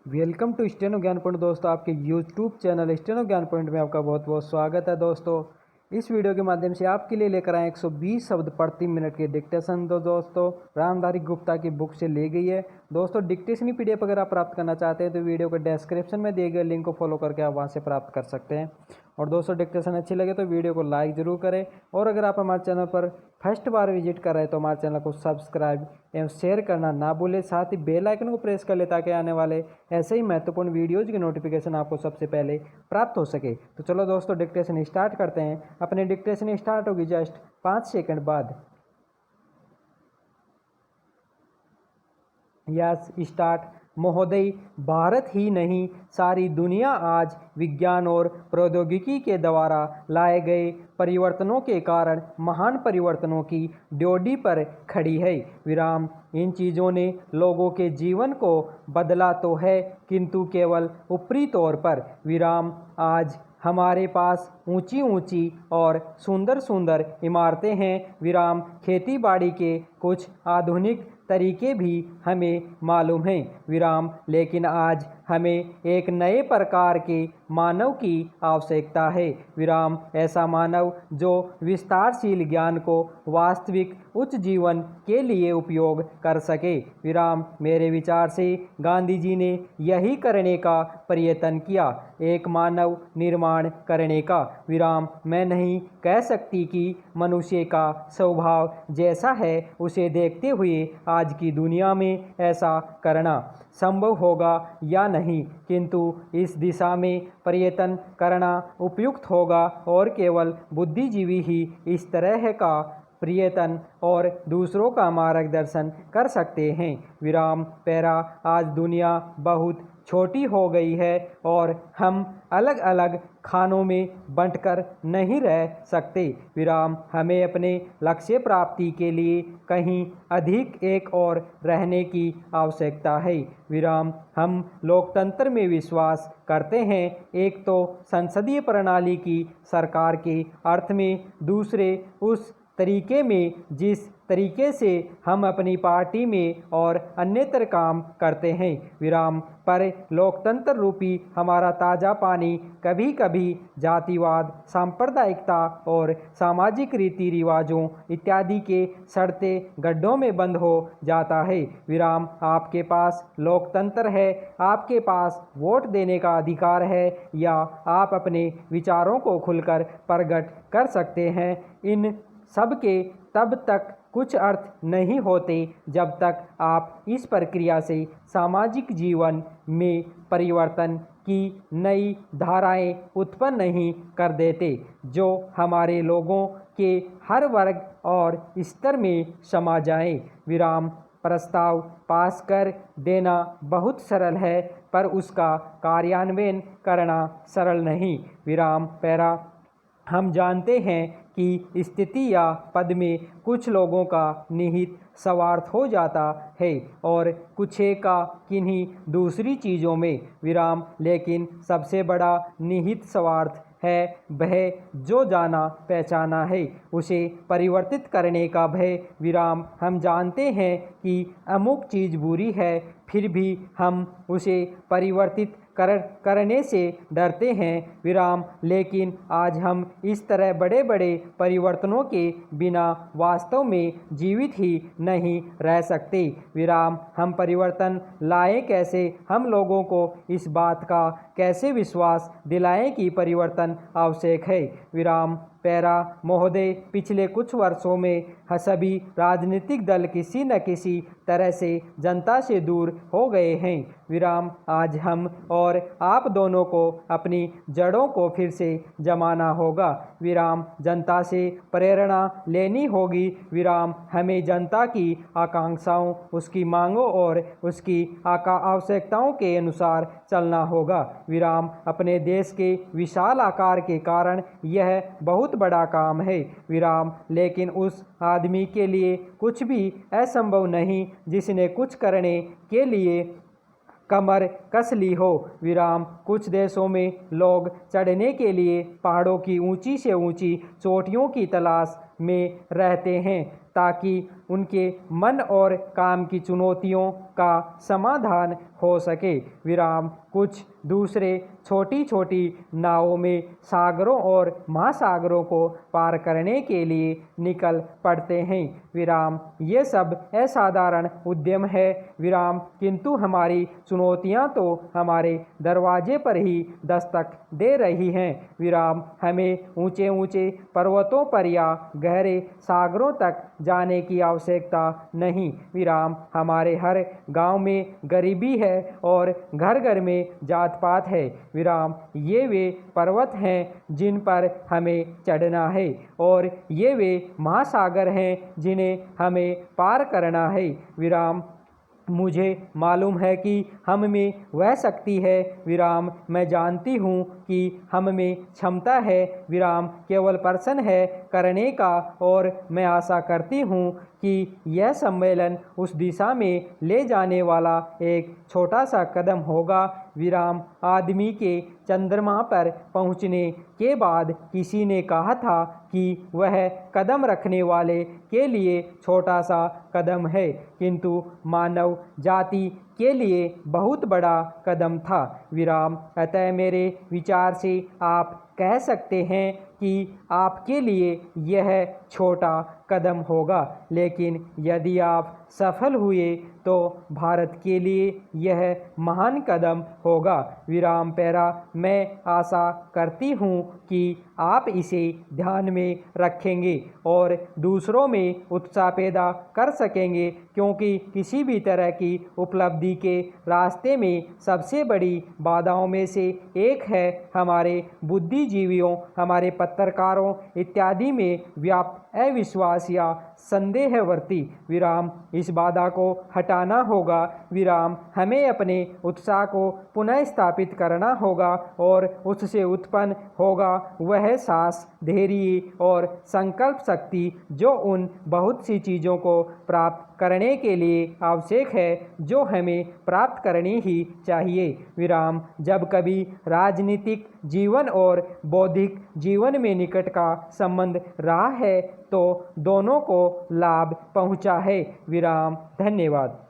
Welcome to steno ज्ञान point दोस्तों। आपके यूट्यूब चैनल स्टेनो ज्ञान पॉइंट में आपका बहुत बहुत स्वागत है दोस्तों। इस वीडियो के माध्यम से आपके लिए लेकर आए 120 शब्द प्रति मिनट के डिक्टेशन दोस्तों रामधारी गुप्ता की बुक से ली गई है दोस्तों। डिक्टेशन की पीडीएफ अगर आप प्राप्त करना चाहते हैं तो वीडियो के डिस्क्रिप्शन में दिए गए लिंक को फॉलो करके आप वहां से प्राप्त कर सकते हैं। और दोस्तों डिक्टेशन अच्छी लगे तो वीडियो को लाइक जरूर करें, और अगर आप हमारे चैनल पर फर्स्ट बार विजिट कर रहे हैं तो हमारे चैनल को सब्सक्राइब एवं शेयर करना ना भूलें। साथ ही बेल आइकन को प्रेस कर ले ताकि आने वाले ऐसे ही महत्वपूर्ण वीडियोज़ की नोटिफिकेशन आपको सबसे पहले प्राप्त हो सके। तो चलो दोस्तों डिक्टेशन स्टार्ट करते हैं। अपनी डिक्टेशन स्टार्ट होगी जस्ट 5 सेकंड बाद। Yes start. महोदय, भारत ही नहीं सारी दुनिया आज विज्ञान और प्रौद्योगिकी के द्वारा लाए गए परिवर्तनों के कारण महान परिवर्तनों की ड्योढ़ी पर खड़ी है। विराम। इन चीज़ों ने लोगों के जीवन को बदला तो है किंतु केवल ऊपरी तौर पर। विराम। आज हमारे पास ऊंची ऊंची और सुंदर सुंदर इमारतें हैं। विराम। खेती बाड़ी के कुछ आधुनिक तरीके भी हमें मालूम हैं। विराम। लेकिन आज हमें एक नए प्रकार के मानव की आवश्यकता है। विराम। ऐसा मानव जो विस्तारशील ज्ञान को वास्तविक उच्च जीवन के लिए उपयोग कर सके। विराम। मेरे विचार से गांधी जी ने यही करने का प्रयत्न किया, एक मानव निर्माण करने का। विराम। मैं नहीं कह सकती कि मनुष्य का स्वभाव जैसा है उसे देखते हुए आज की दुनिया में ऐसा करना संभव होगा या नहीं, किंतु इस दिशा में प्रयत्न करना उपयुक्त होगा और केवल बुद्धिजीवी ही इस तरह का प्रयत्न और दूसरों का मार्गदर्शन कर सकते हैं। विराम। पैरा। आज दुनिया बहुत छोटी हो गई है और हम अलग अलग खानों में बंटकर नहीं रह सकते। विराम। हमें अपने लक्ष्य प्राप्ति के लिए कहीं अधिक एक और रहने की आवश्यकता है। विराम। हम लोकतंत्र में विश्वास करते हैं, एक तो संसदीय प्रणाली की सरकार के अर्थ में, दूसरे उस तरीके में जिस तरीके से हम अपनी पार्टी में और अन्यत्र काम करते हैं। विराम। पर लोकतंत्र रूपी हमारा ताज़ा पानी कभी कभी जातिवाद, सांप्रदायिकता और सामाजिक रीति रिवाजों इत्यादि के सड़ते गड्ढों में बंद हो जाता है। विराम। आपके पास लोकतंत्र है, आपके पास वोट देने का अधिकार है, या आप अपने विचारों को खुलकर प्रकट कर सकते हैं। इन सब के तब तक कुछ अर्थ नहीं होते जब तक आप इस प्रक्रिया से सामाजिक जीवन में परिवर्तन की नई धाराएं उत्पन्न नहीं कर देते जो हमारे लोगों के हर वर्ग और स्तर में समा जाएं। विराम। प्रस्ताव पास कर देना बहुत सरल है पर उसका कार्यान्वयन करना सरल नहीं। विराम। पैरा। हम जानते हैं कि स्थिति या पद में कुछ लोगों का निहित स्वार्थ हो जाता है और कुछ का किन्हीं दूसरी चीज़ों में। विराम। लेकिन सबसे बड़ा निहित स्वार्थ है भय, जो जाना पहचाना है उसे परिवर्तित करने का भय। विराम। हम जानते हैं कि अमुक चीज़ बुरी है, फिर भी हम उसे परिवर्तित करने से डरते हैं। विराम। लेकिन आज हम इस तरह बड़े बड़े परिवर्तनों के बिना वास्तव में जीवित ही नहीं रह सकते। विराम। हम परिवर्तन लाएं कैसे? हम लोगों को इस बात का कैसे विश्वास दिलाएं कि परिवर्तन आवश्यक है? विराम। पैरा। महोदय, पिछले कुछ वर्षों में सभी राजनीतिक दल किसी न किसी तरह से जनता से दूर हो गए हैं। विराम। आज हम और आप दोनों को अपनी जड़ों को फिर से जमाना होगा। विराम। जनता से प्रेरणा लेनी होगी। विराम। हमें जनता की आकांक्षाओं, उसकी मांगों और उसकी आवश्यकताओं के अनुसार चलना होगा। विराम। अपने देश के विशाल आकार के कारण यह बहुत बड़ा काम है। विराम। लेकिन उस आदमी के लिए कुछ भी असंभव नहीं जिसने कुछ करने के लिए कमर कस ली हो। विराम। कुछ देशों में लोग चढ़ने के लिए पहाड़ों की ऊंची से ऊंची चोटियों की तलाश में रहते हैं ताकि उनके मन और काम की चुनौतियों का समाधान हो सके। विराम कुछ दूसरे छोटी छोटी नावों में सागरों और महासागरों को पार करने के लिए निकल पड़ते हैं। विराम ये सब असाधारण उद्यम है विराम, किंतु हमारी चुनौतियां तो हमारे दरवाजे पर ही दस्तक दे रही हैं। विराम हमें ऊंचे ऊंचे पर्वतों पर या गहरे सागरों तक जाने की आवश्यकता नहीं। विराम हमारे हर गांव में गरीबी है और घर घर में जात पात है। विराम ये वे पर्वत हैं जिन पर हमें चढ़ना है और ये वे महासागर हैं जिन्हें हमें पार करना है। विराम मुझे मालूम है कि हम में वह शक्ति है। विराम मैं जानती हूँ कि हम में क्षमता है। विराम केवल प्रश्न है करने का, और मैं आशा करती हूँ कि यह सम्मेलन उस दिशा में ले जाने वाला एक छोटा सा कदम होगा। विराम आदमी के चंद्रमा पर पहुँचने के बाद किसी ने कहा था कि वह कदम रखने वाले के लिए छोटा सा कदम है, किंतु मानव जाति के लिए बहुत बड़ा कदम था। विराम अतः मेरे विचार से आप कह सकते हैं कि आपके लिए यह छोटा कदम होगा, लेकिन यदि आप सफल हुए तो भारत के लिए यह महान कदम होगा। विराम पैरा मैं आशा करती हूँ कि आप इसे ध्यान में रखेंगे और दूसरों में उत्साह पैदा कर सकेंगे, क्योंकि किसी भी तरह की उपलब्धि के रास्ते में सबसे बड़ी बाधाओं में से एक है हमारे बुद्धिजीवियों, हमारे पत्रकारों इत्यादि में व्याप्त अविश्वास या संदेहवर्ती। विराम इस बाधा को हटाना होगा। विराम हमें अपने उत्साह को पुनः स्थापित करना होगा और उससे उत्पन्न होगा वह साहस, धैर्य और संकल्प शक्ति जो उन बहुत सी चीज़ों को प्राप्त करने के लिए आवश्यक है जो हमें प्राप्त करनी ही चाहिए। विराम जब कभी राजनीतिक जीवन और बौद्धिक जीवन में निकट का संबंध रहा है तो दोनों को लाभ पहुंचा है। विराम धन्यवाद।